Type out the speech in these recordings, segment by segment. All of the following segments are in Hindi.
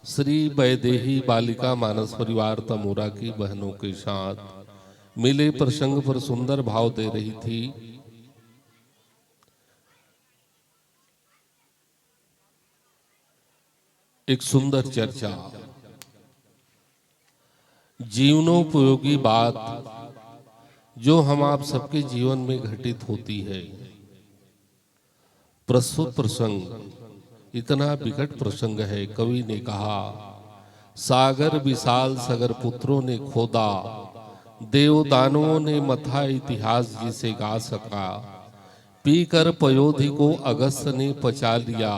श्री वैदेही बालिका मानस परिवार तमोरा की बहनों के साथ मिले प्रसंग पर सुंदर भाव दे रही थी। एक सुंदर चर्चा, जीवनोपयोगी बात जो हम आप सबके जीवन में घटित होती है। प्रस्तुत प्रसंग इतना विकट प्रसंग है। कवि ने कहा, सागर विशाल सगर पुत्रों ने खोदा, देव दानवों ने मथा इतिहास जिसे गा सका। पीकर पयोधि को अगस्त ने पचा लिया,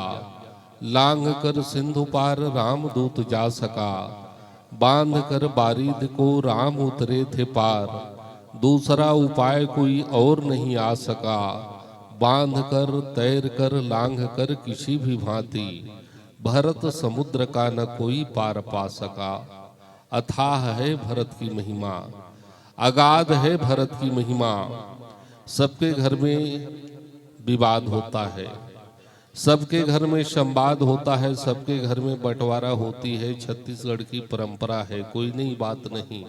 लांग कर सिंधु पार रामदूत जा सका। बांध कर बारिद को राम उतरे थे पार, दूसरा उपाय कोई और नहीं आ सका। बांध कर तैर कर लांघ कर किसी भी भांति, भरत समुद्र का न कोई पार पा सका। अथाह है भरत की महिमा, अगाध है भरत की महिमा। सबके घर में विवाद होता है, सबके घर में संवाद होता है, सबके घर में बंटवारा होती है। छत्तीसगढ़ की परंपरा है, कोई नई बात नहीं।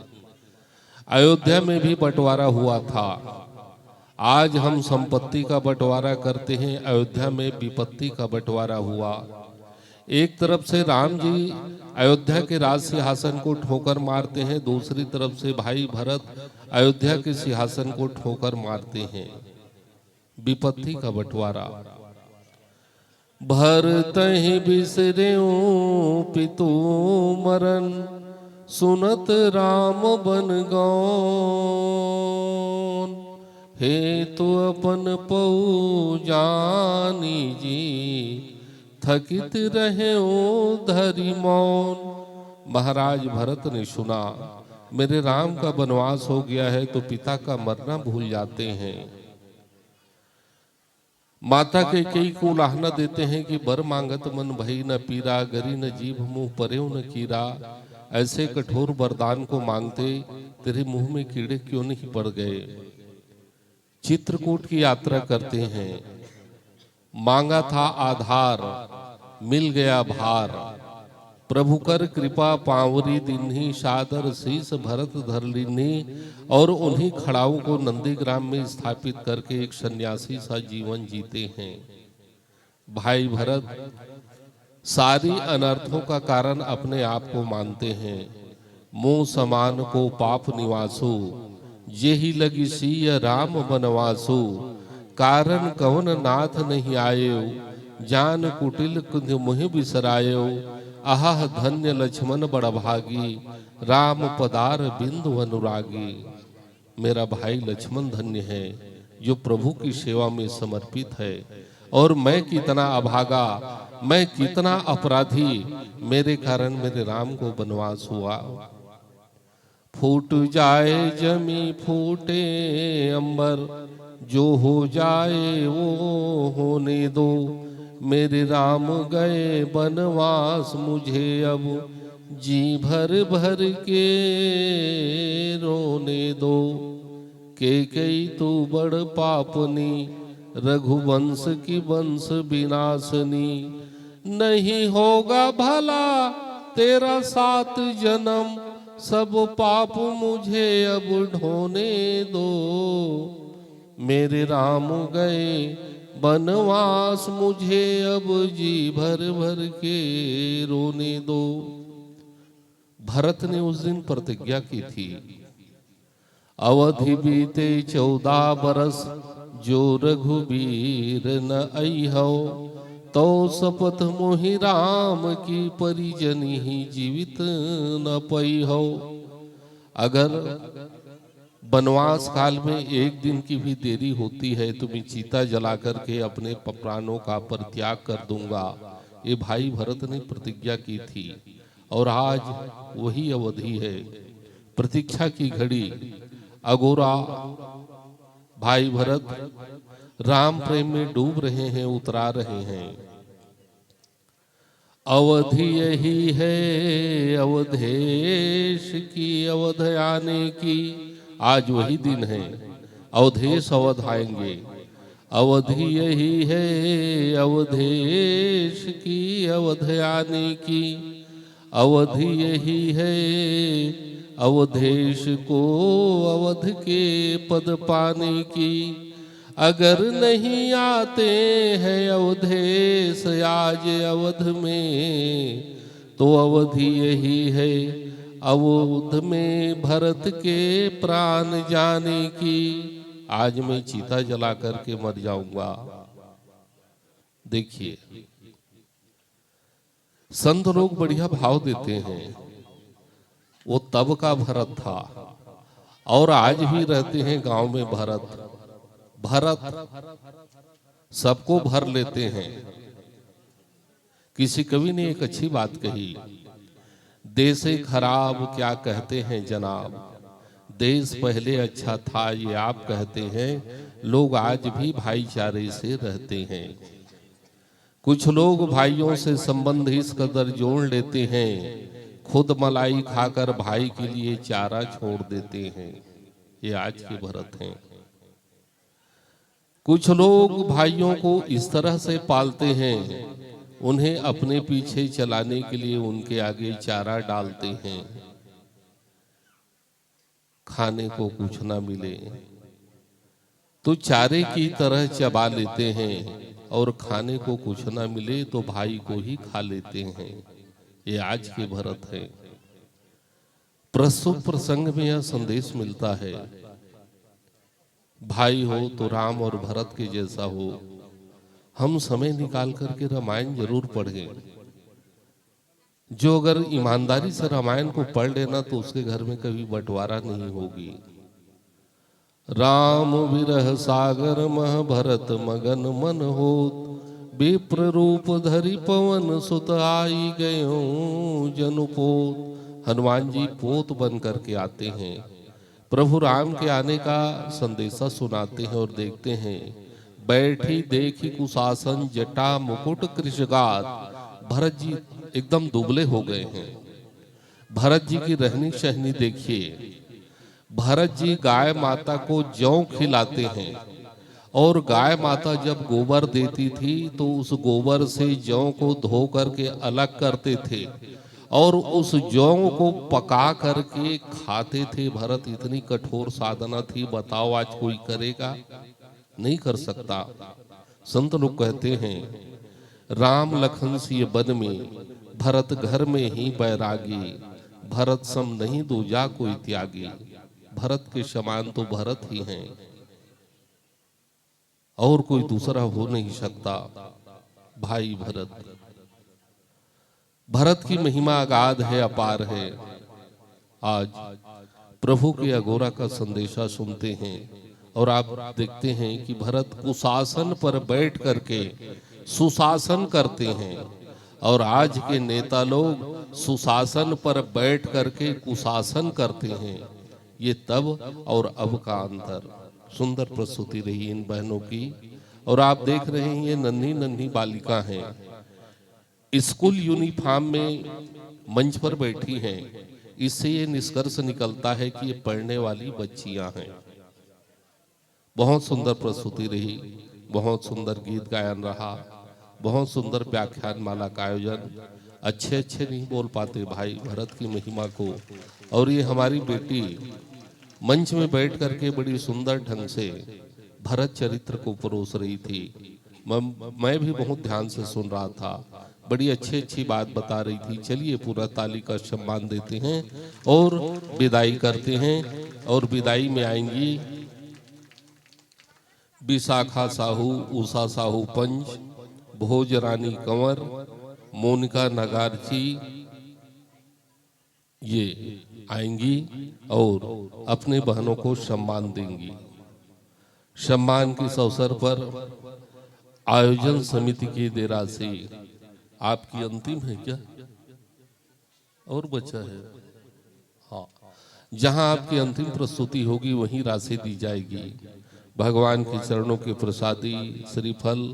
अयोध्या में भी बंटवारा हुआ था। आज हम संपत्ति का बंटवारा करते हैं, अयोध्या में विपत्ति का बंटवारा हुआ। एक तरफ से राम जी अयोध्या के राज सिंहासन को ठोकर मारते हैं, दूसरी तरफ से भाई भरत अयोध्या के सिंहासन को ठोकर मारते हैं। विपत्ति का बंटवारा। भरतहि बिसर्यों पितु मरन, सुनत राम बन गौन। हे तो अपन पऊ जानी जी, थकित रहे ओ धरि मौन। महाराज भरत ने सुना, मेरे राम का वनवास हो गया है तो पिता का मरना भूल जाते हैं। माता के कई को लाहना देते हैं कि बर मांगत मन भई न पीरा, गरी न जीभ मुंह परेव न कीरा। ऐसे कठोर वरदान को मांगते तेरे मुंह में कीड़े क्यों नहीं पड़ गए। चित्रकूट की यात्रा करते हैं, मांगा था आधार मिल गया भार। प्रभु कर कृपा पावरी दिन्ही, सादर शीस भरत धर लीन्ही। और उन्हीं खड़ाओं को नंदीग्राम में स्थापित करके एक सन्यासी सा जीवन जीते हैं। भाई भरत सारी अनर्थों का कारण अपने आप को मानते हैं। मोह समान को पाप निवासु, जेहि लगी सिय राम बनवासु। कारण कवन नाथ नहीं आयो, जान कुटिल कुंज मुहि बिसरायो। आह धन्य लक्ष्मण बड़ भागी, राम पदार बिंदु अनुरागी। मेरा भाई लक्ष्मण धन्य है जो प्रभु की सेवा में समर्पित है। और मैं कितना अभागा, मैं कितना अपराधी, मेरे कारण मेरे राम को वनवास हुआ। फूट जाए जमी फूटे अंबर, जो हो जाए वो होने दो। मेरे राम गए वनवास, मुझे अब जी भर भर के रोने दो। के कई तू बड़ पापनी, रघुवंश की वंश विनाशनी। नहीं होगा भला तेरा 7 जन्म, सब पाप मुझे अब ढोने दो। मेरे राम गए वनवास, मुझे अब जी भर भर के रोने दो। भरत ने उस दिन प्रतिज्ञा की थी, अवधि बीते 14 बरस, जो रघुबीर न अइहौ। तो शपथ मोहि राम की, परिजन ही जीवित न पइहौ। अगर वनवास काल में एक दिन की भी देरी होती है तो मैं चीता जला करके अपने प्राणों का परित्याग कर दूंगा। ये भाई भरत ने प्रतिज्ञा की थी और आज वही अवधि है। प्रतीक्षा की घड़ी। अगोरा भाई भरत राम प्रेम में डूब रहे हैं, उतरा रहे हैं। अवधि यही है अवधेश की, अवध आने की। आज वही दिन है, अवधेश अवध आएंगे। अवधि यही है अवधेश की, अवध आने की। अवधि यही है अवधेश को अवध के पद पाने की। अगर नहीं आते हैं अवधेश आज अवध में, तो अवधि यही है अवध में भरत के प्राण जाने की। आज मैं चीता जला करके मर जाऊंगा। देखिए, संत लोग बढ़िया भाव देते हैं। वो तब का भरत था और आज भी रहते हैं गांव में भरत। भरत सबको भर लेते हैं। किसी कवि ने एक अच्छी बात कही, देशे खराब क्या कहते हैं जनाब, देश पहले अच्छा था ये आप कहते हैं। लोग आज भी भाईचारे से रहते हैं। कुछ लोग भाइयों से संबंध इस कदर जोड़ लेते हैं, खुद मलाई खाकर भाई के लिए चारा छोड़ देते हैं। ये आज के भरत हैं। कुछ लोग भाइयों को इस तरह से पालते हैं, उन्हें अपने पीछे चलाने के लिए उनके आगे चारा डालते हैं। खाने को कुछ ना मिले तो चारे की तरह चबा लेते हैं, और खाने को कुछ ना मिले तो भाई को ही खा लेते हैं। ये आज के भरत हैं। प्रस्तुत प्रसंग में यह संदेश मिलता है, भाई हो तो राम और भरत के जैसा हो। हम समय निकाल करके रामायण जरूर पढ़ें। जो अगर ईमानदारी से रामायण को पढ़ लेना तो उसके घर में कभी बंटवारा नहीं होगी। राम विरह सागर मह भरत मगन मन होत, विप्र रूप धरि पवन सुत आई गयो जनुपोत। हनुमान जी पोत बन करके आते हैं, प्रभु राम के आने का संदेशा सुनाते हैं और देखते हैं बैठी देखी कुशासन जटा मुकुट कृषगात। भरत जी एकदम दुबले हो गए हैं। भरत जी की रहनी सहनी देखिए। भरत जी गाय माता को जौ खिलाते हैं, और गाय माता जब गोबर देती थी तो उस गोबर से जौ को धो करके अलग करते थे और उस जौ को पका करके खाते थे। भरत इतनी कठोर साधना थी, बताओ आज कोई करेगा? नहीं कर सकता। संत लोग कहते हैं, राम लखन सिय बन में भरत घर में ही बैरागी, भरत सम नहीं दूजा कोई त्यागी। भरत के समान तो भरत ही हैं, और कोई दूसरा हो नहीं सकता। भाई भरत, भरत की महिमा अगाध है, अपार है। आज प्रभु के अघोरा का संदेशा सुनते हैं और आप देखते हैं कि भरत कुशासन पर बैठ करके सुशासन करते हैं, और आज के नेता लोग सुशासन पर बैठ करके कुशासन करते हैं। ये तब और अब का अंतर। सुंदर प्रस्तुति रही इन बहनों की। और आप देख रहे हैं ये नन्ही नन्ही बालिका हैं, स्कूल यूनिफॉर्म में मंच पर बैठी हैं। इससे ये निष्कर्ष निकलता है कि ये पढ़ने वाली बच्चियां हैं। बहुत सुंदर प्रस्तुति रही, बहुत सुंदर गीत गायन रहा, बहुत सुंदर व्याख्यान माला का आयोजन। अच्छे नहीं बोल पाते भाई भरत की महिमा को, और ये हमारी बेटी मंच में बैठ करके बड़ी सुंदर ढंग से भरत चरित्र को परोस रही थी। मैं भी बहुत ध्यान से सुन रहा था, बड़ी अच्छी बात बता रही थी। चलिए पूरा ताली का सम्मान देते हैं और विदाई करते हैं। और विदाई में आएंगी विशाखा साहू, उषा साहू पंच, भोज रानी कंवर, मोनिका नगारची, ये आएंगी और अपने बहनों को सम्मान देंगी। सम्मान के इस अवसर पर आयोजन समिति की देरा से आपकी अंतिम है क्या और बचा है? हाँ, जहां आपकी अंतिम प्रस्तुति होगी वहीं राशि दी जाएगी। भगवान के चरणों के प्रसादी श्रीफल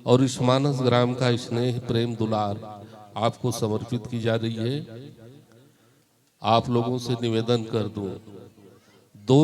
और इस मानस ग्राम का स्नेह प्रेम दुलार आपको समर्पित की जा रही है। आप लोगों से निवेदन कर दूं, 2